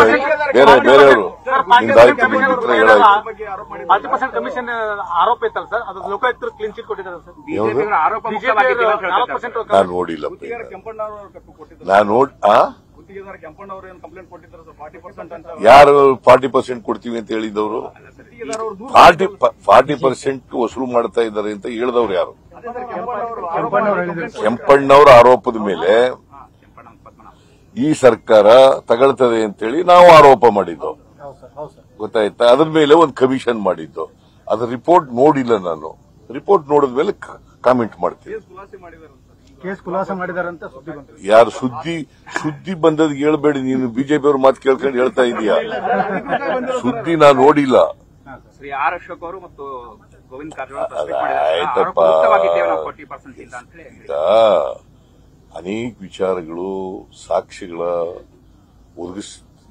ಬೇರೆ ಬೇರೆಯವರು ನಿಮ್ದಾಯ್ತು ನಿಮ್ ಮಿತ್ರ ಹೇಳಾಯ್ತು 40% ಕಮಿಷನ್ ಆರೋಪ ಇತ್ತಲ್ಲ ಸರ್, ಅದು ಲೋಕಾಯುಕ್ತರು ಕ್ಲೀನ್ ಚಿಟ್ ಕೊಟ್ಟಿದ್ದಾರೆ ಸರ್. ನಾನು ನೋಡಿಲ್ಲ. ನಾನು ಯಾರು 40% ಕೊಡ್ತೀವಿ ಅಂತ ಹೇಳಿದವರು? 40% ವಸೂಲು ಮಾಡ್ತಾ ಇದ್ದಾರೆ ಅಂತ ಹೇಳಿದವ್ರು ಯಾರು? ಕೆಂಪಣ್ಣವರ ಆರೋಪದ ಮೇಲೆ ಈ ಸರ್ಕಾರ ತಗೊಳ್ತದೆ ಅಂತೇಳಿ ನಾವು ಆರೋಪ ಮಾಡಿದ್ದು, ಗೊತ್ತಾಯ್ತಾ? ಅದ್ರ ಮೇಲೆ ಒಂದು ಕಮಿಷನ್ ಮಾಡಿದ್ದು. ಅದ್ರ ರಿಪೋರ್ಟ್ ನೋಡಿಲ್ಲ ನಾನು. ರಿಪೋರ್ಟ್ ನೋಡಿದ ಮೇಲೆ ಕಾಮೆಂಟ್ ಮಾಡ್ತೀನಿ. ಯಾರು ಸುದ್ದಿ ಬಂದದ್ ಹೇಳ್ಬೇಡಿ. ನೀನು ಬಿಜೆಪಿ ಅವ್ರ ಮಾತು ಕೇಳ್ಕೊಂಡು ಹೇಳ್ತಾ ಇದೀಯಾ? ಸುದ್ದಿ ನಾನು ನೋಡಿಲ್ಲ. ಶ್ರೀ ಆರ್ ಅಶೋಕ್ ಅವರು ಮತ್ತು ಗೋವಿಂದ ಕಾರಜೋಳ ಆಯ್ತಪ್ಪ. ಅನೇಕ ವಿಚಾರಗಳು ಸಾಕ್ಷಿಗಳ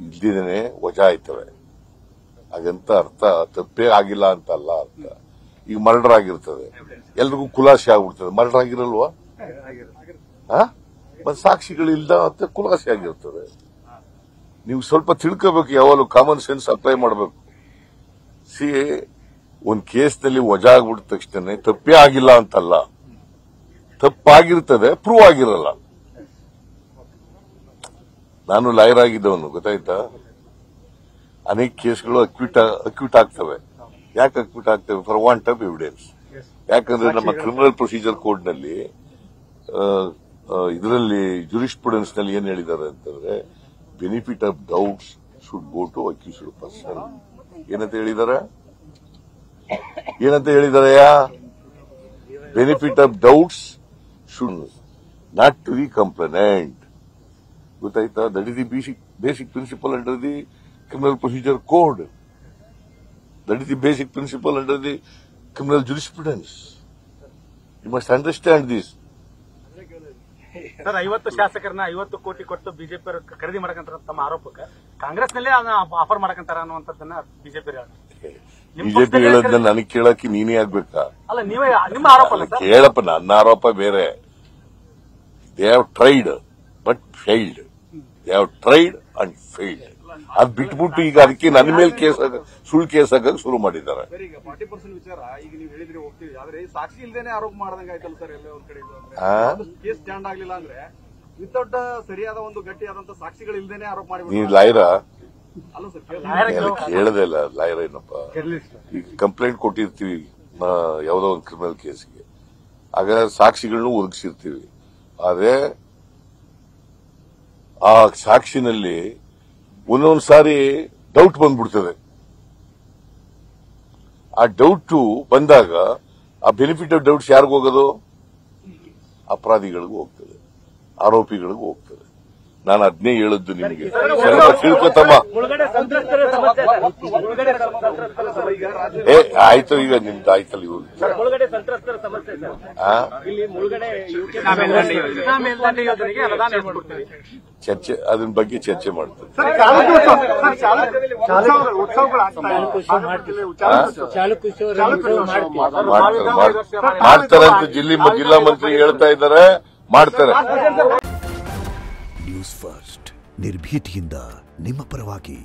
ಇಲ್ದೇನೆ ವಜಾ ಆಯ್ತವೆ. ಹಾಗಂತ ಅರ್ಥ ತಪ್ಪೇ ಆಗಿಲ್ಲ ಅಂತ ಅಲ್ಲ. ಅರ್ಥ ಈಗ ಮರ್ಡರ್ ಆಗಿರ್ತದೆ, ಎಲ್ರಿಗೂ ಖುಲಾಸೆ ಆಗ್ಬಿಡ್ತದೆ. ಮರ್ಡರ್ ಆಗಿರಲ್ವಾ? ಮತ್ತೆ ಸಾಕ್ಷಿಗಳಿಲ್ದ ಅಂತ ಖುಲಾಸೆ ಆಗಿರ್ತದೆ. ನೀವು ಸ್ವಲ್ಪ ತಿಳ್ಕೋಬೇಕು. ಯಾವಾಗಲೂ ಕಾಮನ್ ಸೆನ್ಸ್ ಅಪ್ಲೈ ಮಾಡಬೇಕು. ಒಂದ್ ಕೇಸ್ನಲ್ಲಿ ವಜಾ ಆಗ್ಬಿಟ್ಟ ತಕ್ಷಣ ತಪ್ಪೇ ಆಗಿಲ್ಲ ಅಂತಲ್ಲ, ತಪ್ಪಾಗಿರ್ತದೆ, ಪ್ರೂವ್ ಆಗಿರಲ್ಲ. ನಾನು ಲಾಯರ್ ಆಗಿದ್ದವನು, ಗೊತ್ತಾಯ್ತಾ? ಅನೇಕ ಕೇಸ್ಗಳು ಅಕ್ಯೂಟ್ ಆಗ್ತವೆ. ಯಾಕೆ ಅಕ್ಯೂಟ್ ಆಗ್ತವೆ? For want of evidence. ಯಾಕಂದ್ರೆ ನಮ್ಮ ಕ್ರಿಮಿನಲ್ ಪ್ರೊಸೀಜರ್ ಕೋಡ್ ನಲ್ಲಿ ಇದರಲ್ಲಿ ಜುರಿಸ್ಪ್ರುಡೆನ್ಸ್ ನಲ್ಲಿ ಏನ್ ಹೇಳಿದ್ದಾರೆ ಅಂತಂದ್ರೆ, benefit of doubts should go to accused person. ಏನಂತ ಹೇಳಿದ್ದಾರೆ? Benefit of doubts should not to the complainant. ಗೊತ್ತಾಯ್ತಾ? That is the basic principle under the criminal procedure code. That is the basic principle under the criminal jurisprudence. You must understand this. Sir, 50 ಶಾಸಕರನ್ನ 50 ಕೋಟಿ ಕೊಟ್ಟು BJP ಖರೀದಿ ಮಾಡಕಂತಾರ ತಮ್ಮ ಆರೋಪಕ್ಕೆ ಕಾಂಗ್ರೆಸ್ನಲ್ಲೇ offer ಮಾಡಕಂತಾರ ಅನ್ನುವಂಥದ್ದನ್ನ BJP ಹೇಳೋದನ್ನ ನನಗೆ ಕೇಳಕ್ಕೆ ನೀನೇ ಆಗ್ಬೇಕಾ? ಅಲ್ಲ, ನೀವೇ ನಿಮ್ಮ ಆರೋಪ ಅಲ್ಲ ಸರ್? ಕೇಳಪ್ಪ, ನನ್ನ ಆರೋಪ ಬೇರೆ. They have tried but failed. They have tried and failed. ಅದ್ ಬಿಟ್ಬಿಟ್ಟು ಈಗ ಅದಕ್ಕೆ ನನ್ನ ಮೇಲೆ ಸುಳ್ಳು ಕೇಸ್ ಹಾಕಕ್ ಶುರು ಮಾಡಿದ್ದಾರೆ. 40% ವಿಚಾರ ಈಗ ನೀವು ಹೇಳಿದ್ರೆ ಹೋಗ್ತೀವಿ, ಆದ್ರೆ ಸಾಕ್ಷಿ ಇಲ್ದೇನೆ ಆರೋಪ ಮಾಡದಂಗ ಆಯ್ತಲ್ಲ ಸರ್? ಎಲ್ಲ ಒಂದ್ ಕಡೆ ಕೇಸ್ ಸ್ಟ್ಯಾಂಡ್ ಆಗ್ಲಿಲ್ಲ ಅಂದ್ರೆ ವಿತೌಟ್ ಸರಿಯಾದ ಒಂದು ಗಟ್ಟಿಯಾದಂತ ಸಾಕ್ಷಿಗಳು ಇಲ್ದೇನೆ ಆರೋಪ ಮಾಡಿ. ನೀನ್ ಲಾಯರಾ? ಅಲ್ಲ ಸರ್, ಕೇಳದೆ ಇಲ್ಲ. ಲಾಯರ್ ಏನಪ್ಪ? ಈಗ ಕಂಪ್ಲೇಂಟ್ ಕೊಟ್ಟಿರ್ತೀವಿ ಯಾವುದೋ ಒಂದು ಕ್ರಿಮಿನಲ್ ಕೇಸ್ಗೆ, ಆಗ ಸಾಕ್ಷಿಗಳನ್ನೂ ಒದಗಿಸಿರ್ತೀವಿ. ಆದ್ರೆ ಆ ಸಾಕ್ಷಿನಲ್ಲಿ ಒಂದೊಂದು ಸಾರಿ ಡೌಟ್ ಬಂದ್ಬಿಡ್ತದೆ. ಆ ಡೌಟ್ ಬಂದಾಗ ಆ ಬೆನಿಫಿಟ್ ಆಫ್ ಡೌಟ್ಸ್ ಯಾರಿಗೂ ಹೋಗೋದು? ಅಪರಾಧಿಗಳಿಗೂ ಹೋಗ್ತದೆ, ಆರೋಪಿಗಳಿಗೂ ಹೋಗ್ತದೆ. ನಾನು ಅದನ್ನೇ ಹೇಳದ್ದು ನಿಮಗೆ. ಸ್ವಲ್ಪ ತಿಳ್ಕೊತಮ್ಮ. ಆಯ್ತು, ಈಗ ನಿಮ್ದು ಆಯ್ತಲ್ಲ. ಇವ್ರು ಚರ್ಚೆ, ಅದ್ರ ಬಗ್ಗೆ ಚರ್ಚೆ ಮಾಡ್ತಾರೆ. ಮಾಡ್ತಾರೆ ಅಂತ ಜಿಲ್ಲಾ ಮಂತ್ರಿ ಹೇಳ್ತಾ ಇದ್ದಾರೆ. ಮಾಡ್ತಾರೆ. ನ್ಯೂಸ್ ಫಸ್ಟ್, ನಿರ್ಭೀತಿಯಿಂದ ನಿಮ್ಮ ಪರವಾಗಿ.